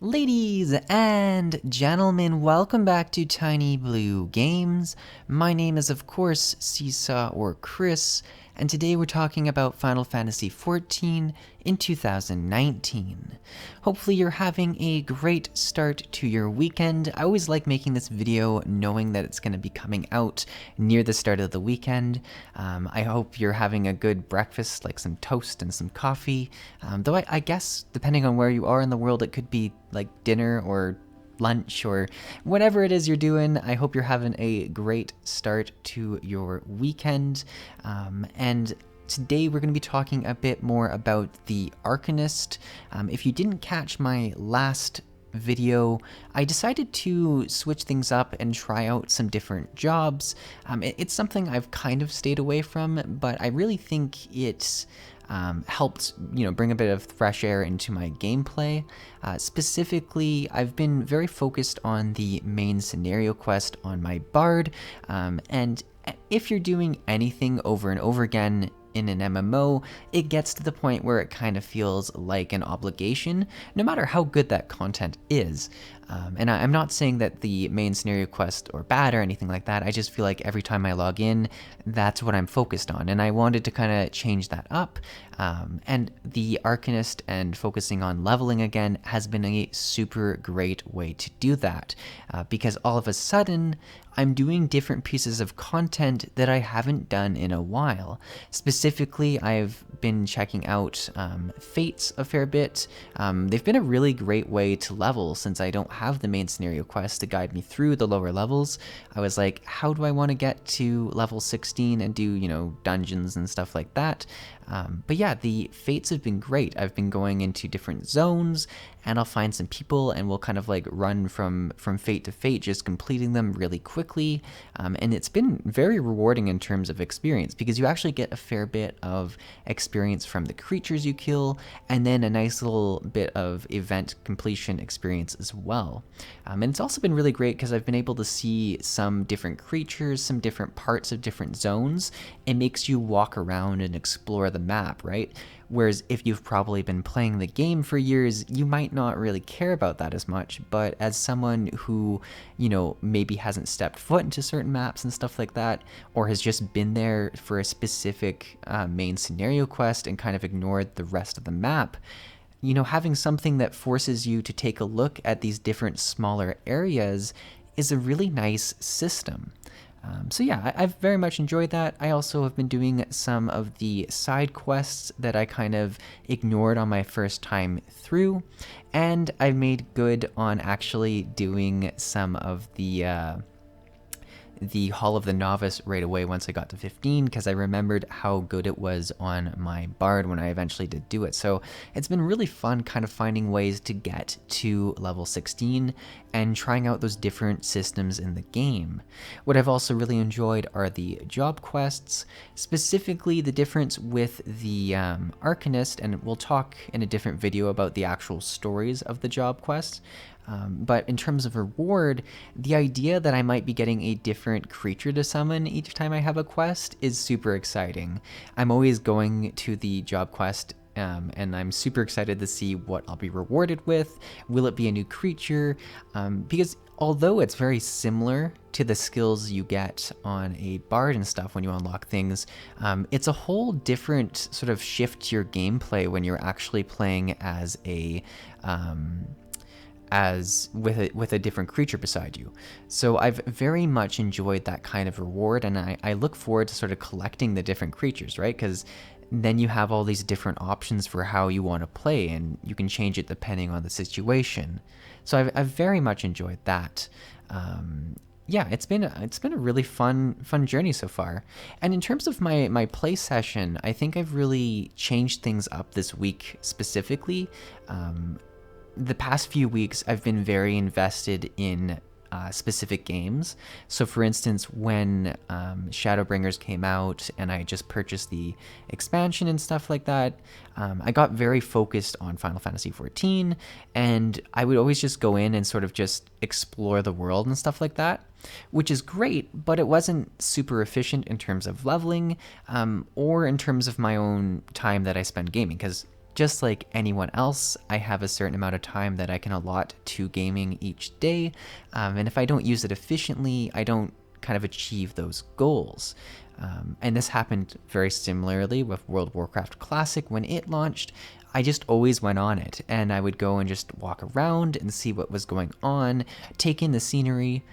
Ladies and gentlemen, welcome back to Tiny Blue Games. My name is, of course, Seesaw or Chris, and today we're talking about Final Fantasy XIV in 2019. Hopefully you're having a great start to your weekend. I always like making this video knowing that it's going to be coming out near the start of the weekend. I hope you're having a good breakfast, like some toast and some coffee. Though I guess, depending on where you are in the world, it could be like dinner or lunch or whatever it is you're doing. I hope you're having a great start to your weekend. And today we're going to be talking a bit more about the Arcanist. If you didn't catch my last video, I decided to switch things up and try out some different jobs. It's something I've kind of stayed away from, but I really think it's helped, bring a bit of fresh air into my gameplay. Specifically, I've been very focused on the main scenario quest on my bard, and if you're doing anything over and over again in an MMO, it gets to the point where it kind of feels like an obligation, no matter how good that content is. And I'm not saying that the main scenario quest are bad or anything like that. I just feel like every time I log in, that's what I'm focused on. And I wanted to kind of change that up. And the Arcanist and focusing on leveling again has been a super great way to do that. Because all of a sudden, I'm doing different pieces of content that I haven't done in a while. Specifically, I've been checking out Fates a fair bit. They've been a really great way to level since I don't have the main scenario quest to guide me through the lower levels. I was like, how do I want to get to level 16 and do, dungeons and stuff like that? But yeah, the Fates have been great. I've been going into different zones and I'll find some people and we'll kind of like run from fate to fate, just completing them really quickly. And it's been very rewarding in terms of experience because you actually get a fair bit of experience from the creatures you kill and then a nice little bit of event completion experience as well. And it's also been really great because I've been able to see some different creatures, some different parts of different zones. It makes you walk around and explore the map, right? Whereas if you've probably been playing the game for years, you might not really care about that as much. But as someone who, maybe hasn't stepped foot into certain maps and stuff like that, or has just been there for a specific main scenario quest and kind of ignored the rest of the map, having something that forces you to take a look at these different smaller areas is a really nice system. So yeah, I've very much enjoyed that. I also have been doing some of the side quests that I kind of ignored on my first time through, and I've made good on actually doing some of the Hall of the Novice right away once I got to 15 because I remembered how good it was on my bard when I eventually did do it. So it's been really fun kind of finding ways to get to level 16 and trying out those different systems in the game. What I've also really enjoyed are the job quests, specifically the difference with the Arcanist, and we'll talk in a different video about the actual stories of the job quests. But in terms of reward, the idea that I might be getting a different creature to summon each time I have a quest is super exciting. I'm always going to the job quest and I'm super excited to see what I'll be rewarded with. Will it be a new creature? Because although it's very similar to the skills you get on a bard and stuff when you unlock things, it's a whole different sort of shift to your gameplay when you're actually playing as with a different creature beside you. So I've very much enjoyed that kind of reward, and I look forward to sort of collecting the different creatures, right? Because then you have all these different options for how you want to play, and you can change it depending on the situation. So I've very much enjoyed that. Yeah, it's been a really fun journey so far. And in terms of my play session, I think I've really changed things up this week specifically. The past few weeks, I've been very invested in specific games. So for instance, when Shadowbringers came out and I just purchased the expansion and stuff like that, I got very focused on Final Fantasy XIV, and I would always just go in and sort of just explore the world and stuff like that, which is great, but it wasn't super efficient in terms of leveling or in terms of my own time that I spend gaming, because just like anyone else, I have a certain amount of time that I can allot to gaming each day, and if I don't use it efficiently, I don't kind of achieve those goals. And this happened very similarly with World of Warcraft Classic when it launched. I just always went on it, and I would go and just walk around and see what was going on, take in the scenery,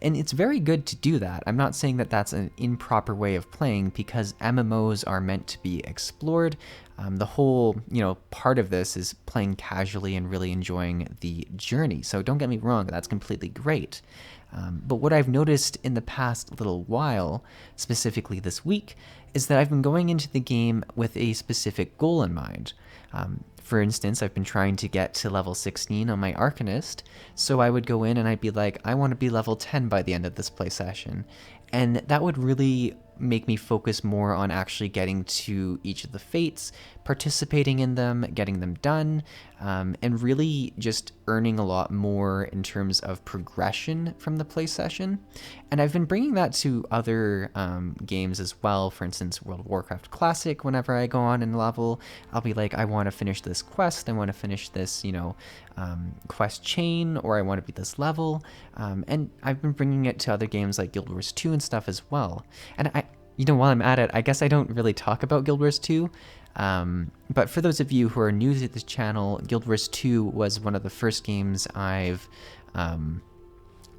and it's very good to do that. I'm not saying that that's an improper way of playing, because MMOs are meant to be explored. The whole, part of this is playing casually and really enjoying the journey. So don't get me wrong, that's completely great. But what I've noticed in the past little while, specifically this week, is that I've been going into the game with a specific goal in mind. For instance, I've been trying to get to level 16 on my Arcanist, so I would go in and I'd be like, I want to be level 10 by the end of this play session. And that would really make me focus more on actually getting to each of the fates, participating in them, getting them done, and really just earning a lot more in terms of progression from the play session. And I've been bringing that to other games as well. For instance, World of Warcraft Classic, whenever I go on and level, I'll be like, I want to finish this quest, I want to finish this, quest chain, or I want to beat this level. And I've been bringing it to other games like Guild Wars 2 and stuff as well. And while I'm at it, I guess I don't really talk about Guild Wars 2, but for those of you who are new to this channel, Guild Wars 2 was one of the first games I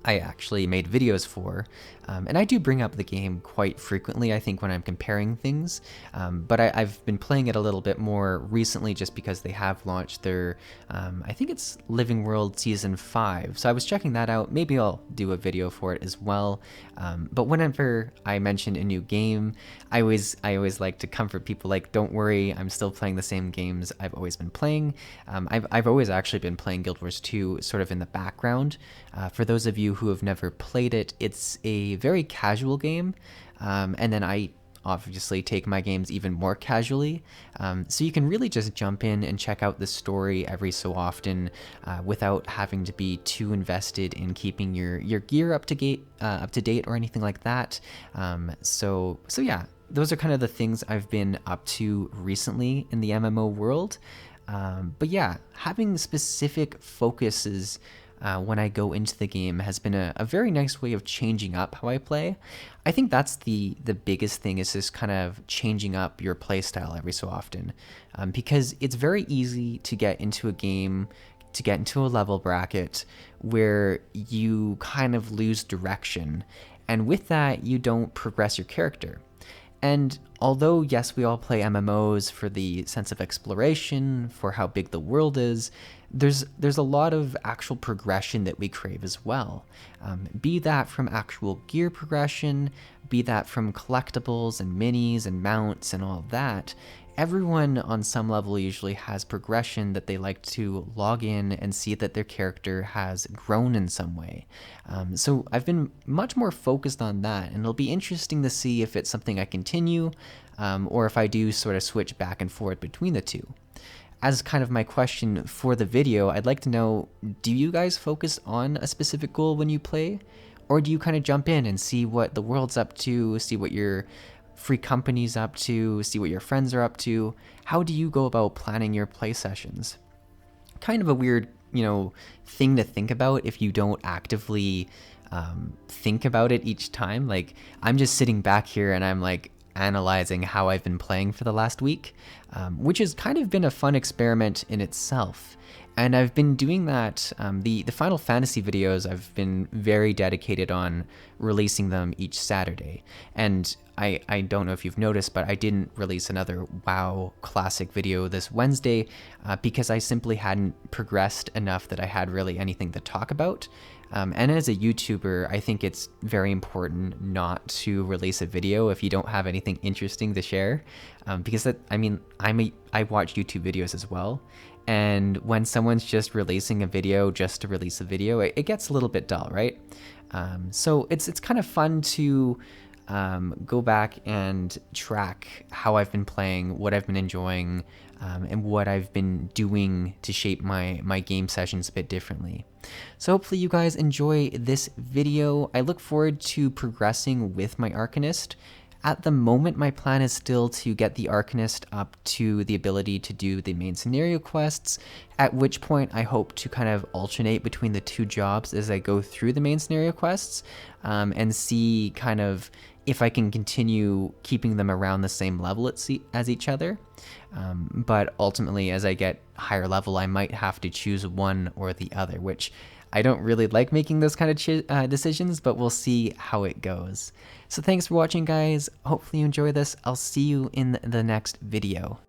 actually made videos for, and I do bring up the game quite frequently, I think, when I'm comparing things, but I've been playing it a little bit more recently just because they have launched their, I think it's Living World Season 5, so I was checking that out. Maybe I'll do a video for it as well, but whenever I mention a new game, I always like to comfort people, like, don't worry, I'm still playing the same games I've always been playing. I've always actually been playing Guild Wars 2 sort of in the background. For those of you who have never played it, it's a very casual game, and then I obviously take my games even more casually, so you can really just jump in and check out the story every so often without having to be too invested in keeping your gear up to date or anything like that. So yeah, those are kind of the things I've been up to recently in the MMO world. But yeah, having specific focuses when I go into the game has been a very nice way of changing up how I play. I think that's the biggest thing, is just kind of changing up your playstyle every so often, because it's very easy to get into a game, to get into a level bracket where you kind of lose direction, and with that you don't progress your character. And although, yes, we all play MMOs for the sense of exploration, for how big the world is, there's a lot of actual progression that we crave as well. Be that from actual gear progression, be that from collectibles and minis and mounts and all of that. Everyone on some level usually has progression that they like to log in and see that their character has grown in some way. So I've been much more focused on that, and it'll be interesting to see if it's something I continue, or if I do sort of switch back and forth between the two. As kind of my question for the video, I'd like to know, do you guys focus on a specific goal when you play? Or do you kind of jump in and see what the world's up to, see what your free company's up to, see what your friends are up to? How do you go about planning your play sessions? Kind of a weird, thing to think about if you don't actively think about it each time. Like, I'm just sitting back here and I'm like analyzing how I've been playing for the last week, which has kind of been a fun experiment in itself. And I've been doing that, the Final Fantasy videos, I've been very dedicated on releasing them each Saturday. And I don't know if you've noticed, but I didn't release another WoW Classic video this Wednesday because I simply hadn't progressed enough that I had really anything to talk about. And as a YouTuber, I think it's very important not to release a video if you don't have anything interesting to share, because I watch YouTube videos as well. And when someone's just releasing a video just to release a video, it gets a little bit dull, right? So it's kind of fun to go back and track how I've been playing, what I've been enjoying, and what I've been doing to shape my game sessions a bit differently. So hopefully you guys enjoy this video. I look forward to progressing with my Arcanist. At the moment, my plan is still to get the Arcanist up to the ability to do the main scenario quests, at which point I hope to kind of alternate between the two jobs as I go through the main scenario quests, and see kind of if I can continue keeping them around the same level as each other. But ultimately, as I get higher level, I might have to choose one or the other, which I don't really like making those kind of decisions, but we'll see how it goes. So thanks for watching, guys. Hopefully you enjoy this. I'll see you in the next video.